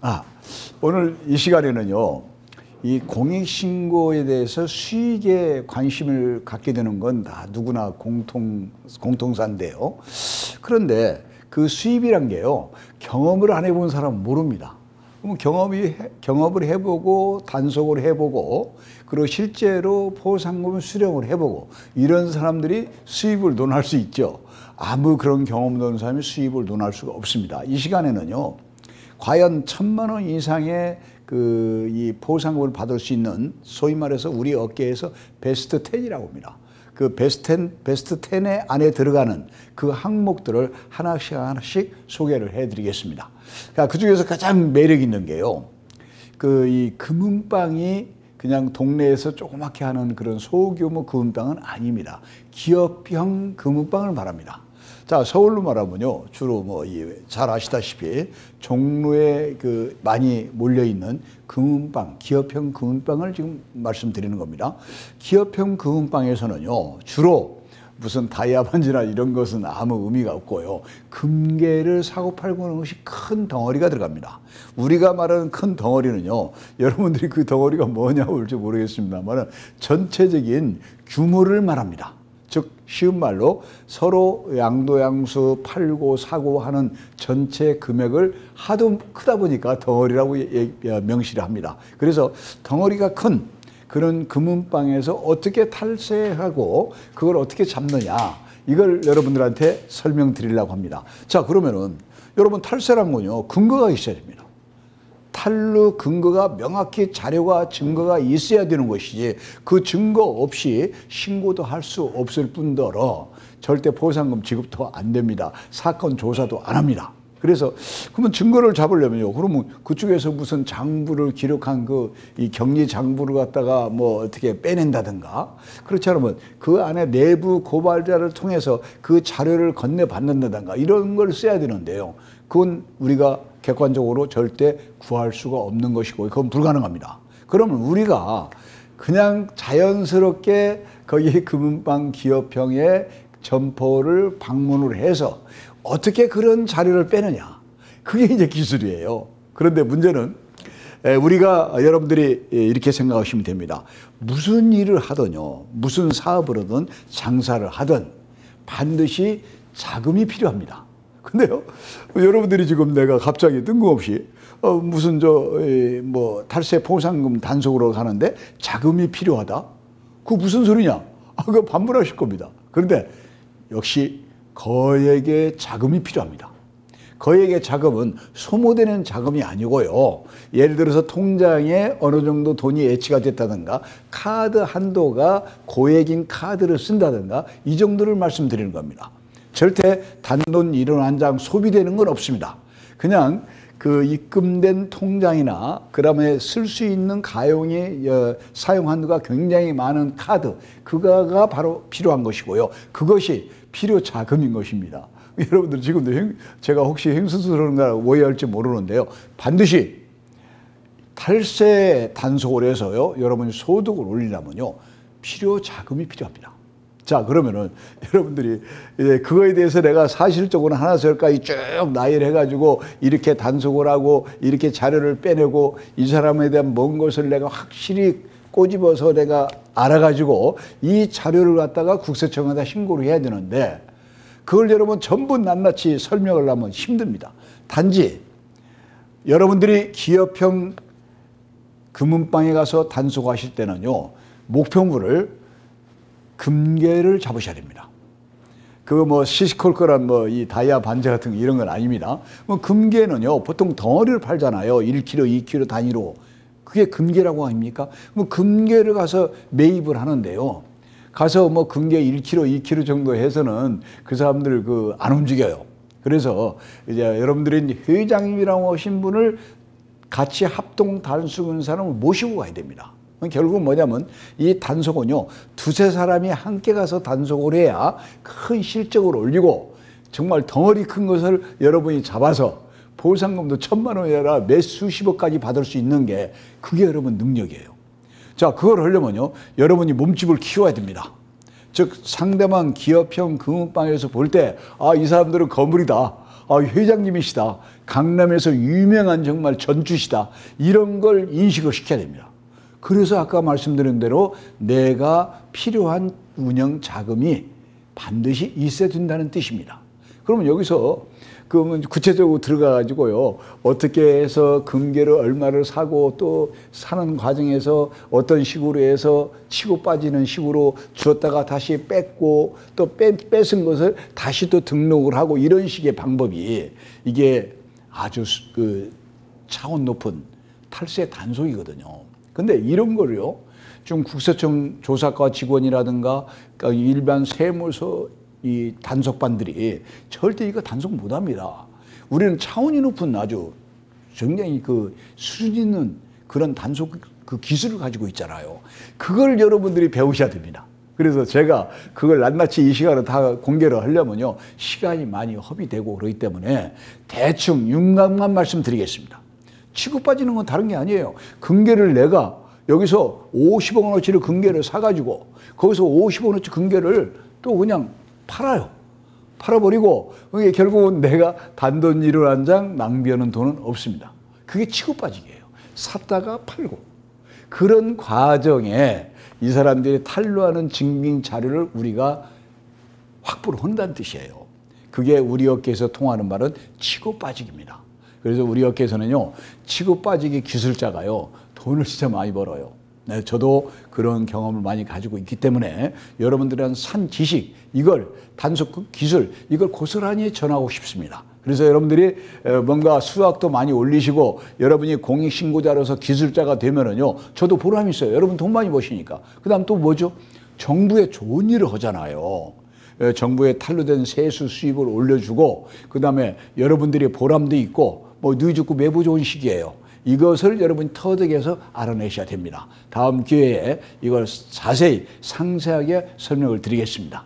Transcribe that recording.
아, 오늘 이 시간에는요, 이 공익신고에 대해서 수익에 관심을 갖게 되는 건 다 누구나 공통사인데요. 그런데 그 수입이란 게요, 경험을 안 해본 사람은 모릅니다. 그럼 경험을 해보고, 단속을 해보고, 그리고 실제로 포상금 수령을 해보고, 이런 사람들이 수입을 논할 수 있죠. 아무 그런 경험 없는 사람이 수입을 논할 수가 없습니다. 이 시간에는요, 과연 1,000만 원 이상의 이 포상금을 받을 수 있는, 소위 말해서 우리 업계에서 베스트 10이라고 합니다. 그 베스트 10의 안에 들어가는 그 항목들을 하나씩 소개를 해드리겠습니다. 그 중에서 가장 매력 있는 게요, 이 금은방이 그냥 동네에서 조그맣게 하는 그런 소규모 금은방은 아닙니다. 기업형 금은방을 말합니다. 자, 서울로 말하면요, 주로 잘 아시다시피 종로에 많이 몰려있는 금은방, 기업형 금은방을 지금 말씀드리는 겁니다. 기업형 금은방에서는요, 주로 무슨 다이아반지나 이런 것은 아무 의미가 없고요, 금괴를 사고 팔고 하는 것이 큰 덩어리가 들어갑니다. 우리가 말하는 큰 덩어리는요, 여러분들이 그 덩어리가 뭐냐고 볼지 모르겠습니다만 전체적인 규모를 말합니다. 즉 쉬운 말로 서로 양도양수 팔고 사고 하는 전체 금액을 하도 크다 보니까 덩어리라고 명시를 합니다. 그래서 덩어리가 큰 그런 금은방에서 어떻게 탈세하고 그걸 어떻게 잡느냐, 이걸 여러분들한테 설명드리려고 합니다. 자, 그러면은 여러분, 탈세란 건요, 근거가 있어야 됩니다. 탈루 근거가 명확히 자료가 증거가 있어야 되는 것이지, 그 증거 없이 신고도 할 수 없을 뿐더러 절대 포상금 지급도 안 됩니다. 사건 조사도 안 합니다. 그래서 그러면 증거를 잡으려면요, 그러면 그쪽에서 무슨 장부를 기록한 이 격리 장부를 갖다가 어떻게 빼낸다든가, 그렇지 않으면 그 안에 내부 고발자를 통해서 그 자료를 건네받는다든가 이런 걸 써야 되는데요, 그건 우리가 객관적으로 절대 구할 수가 없는 것이고, 그건 불가능합니다. 그러면 우리가 그냥 자연스럽게 거기 금은방 기업형의 점포를 방문을 해서 어떻게 그런 자료를 빼느냐, 그게 이제 기술이에요. 그런데 문제는 우리가, 여러분들이 이렇게 생각하시면 됩니다. 무슨 일을 하든요, 무슨 사업을 하든 장사를 하든 반드시 자금이 필요합니다. 근데요, 여러분들이 지금 내가 갑자기 뜬금없이 무슨 탈세 포상금 단속으로 가는데 자금이 필요하다? 그거 무슨 소리냐? 그거 반문하실 겁니다. 그런데 역시 거액의 자금이 필요합니다. 거액의 자금은 소모되는 자금이 아니고요, 예를 들어서 통장에 어느 정도 돈이 예치가 됐다든가, 카드 한도가 고액인 카드를 쓴다든가, 이 정도를 말씀드리는 겁니다. 절대 단돈 1원 1장 소비되는 건 없습니다. 그냥 그 입금된 통장이나 그다음에 쓸 수 있는 가용이 사용 한도가 굉장히 많은 카드, 그거가 바로 필요한 것이고요, 그것이 필요 자금인 것입니다. 여러분들 지금도 제가 혹시 횡수스러운가 오해할지 모르는데요, 반드시 탈세 단속을 해서요, 여러분이 소득을 올리려면요, 필요 자금이 필요합니다. 자, 그러면은 여러분들이 그거에 대해서 내가 사실적으로 하나서 열까지 쭉 나열을 해가지고 이렇게 단속을 하고 이렇게 자료를 빼내고 이 사람에 대한 먼 것을 내가 확실히 꼬집어서 내가 알아가지고 이 자료를 갖다가 국세청에다 신고를 해야 되는데, 그걸 여러분 전부 낱낱이 설명을 하면 힘듭니다. 단지 여러분들이 기업형 금은방에 가서 단속하실 때는요, 목표물을 금괴를 잡으셔야 됩니다. 그거 시시콜 거란 이 다이아 반지 같은 거 이런 건 아닙니다. 금괴는요, 보통 덩어리를 팔잖아요. 1kg, 2kg 단위로. 그게 금괴라고 아닙니까? 금괴를 가서 매입을 하는데요, 가서 금괴 1kg, 2kg 정도 해서는 그 사람들 안 움직여요. 그래서 이제 여러분들이 회장님이라고 하신 분을 같이 합동 단속한 사람을 모시고 가야 됩니다. 결국 뭐냐면 이 단속은요, 두세 사람이 함께 가서 단속을 해야 큰 실적을 올리고, 정말 덩어리 큰 것을 여러분이 잡아서 보상금도 1,000만 원이 아니라 몇 수십억까지 받을 수 있는 게, 그게 여러분 능력이에요. 자, 그걸 하려면요, 여러분이 몸집을 키워야 됩니다. 즉 상대방 기업형 금은방에서 볼 때 아, 이 사람들은 거물이다. 아, 회장님이시다. 강남에서 유명한 정말 전주시다. 이런 걸 인식을 시켜야 됩니다. 그래서 아까 말씀드린 대로 내가 필요한 운영 자금이 반드시 있어야 된다는 뜻입니다. 그러면 여기서 그러면 구체적으로 들어가 가지고요, 어떻게 해서 금괴를 얼마를 사고 또 사는 과정에서 어떤 식으로 해서 치고 빠지는 식으로 주었다가 다시 뺐고 또 뺏은 것을 다시 또 등록을 하고 이런 식의 방법이 이게 아주 그 차원 높은 탈세 단속이거든요. 근데 이런 거를요, 좀 국세청 조사과 직원이라든가 일반 세무서 이 단속반들이 절대 이거 단속 못합니다. 우리는 차원이 높은 아주 굉장히 그 수준 있는 그런 단속 그 기술을 가지고 있잖아요. 그걸 여러분들이 배우셔야 됩니다. 그래서 제가 그걸 낱낱이 이 시간에 다 공개를 하려면요, 시간이 많이 허비되고 그러기 때문에 대충 윤곽만 말씀드리겠습니다. 치고 빠지는 건 다른 게 아니에요. 금괴를 내가 여기서 50억 원어치를 금괴를 사가지고 거기서 50억 원어치 금괴를 또 그냥 팔아버리고 결국은 내가 단돈 1원 낭비하는 돈은 없습니다. 그게 치고 빠지기예요. 샀다가 팔고. 그런 과정에 이 사람들이 탄로하는 증빙 자료를 우리가 확보를 한다는 뜻이에요. 그게 우리 업계에서 통하는 말은 치고 빠지기입니다. 그래서 우리 업계에서는요, 치고 빠지기 기술자가요, 돈을 진짜 많이 벌어요. 네, 저도 그런 경험을 많이 가지고 있기 때문에 여러분들은 산 지식, 이걸 단속 기술, 이걸 고스란히 전하고 싶습니다. 그래서 여러분들이 뭔가 수학도 많이 올리시고 여러분이 공익신고자로서 기술자가 되면은요, 저도 보람이 있어요. 여러분 돈 많이 버시니까. 그 다음 또 뭐죠? 정부에 좋은 일을 하잖아요. 정부에 탄로된 세수 수입을 올려주고, 그 다음에 여러분들이 보람도 있고, 뭐 누이 죽고 매부 좋은 시기예요. 이것을 여러분이 터득해서 알아내셔야 됩니다. 다음 기회에 이걸 자세히 상세하게 설명을 드리겠습니다.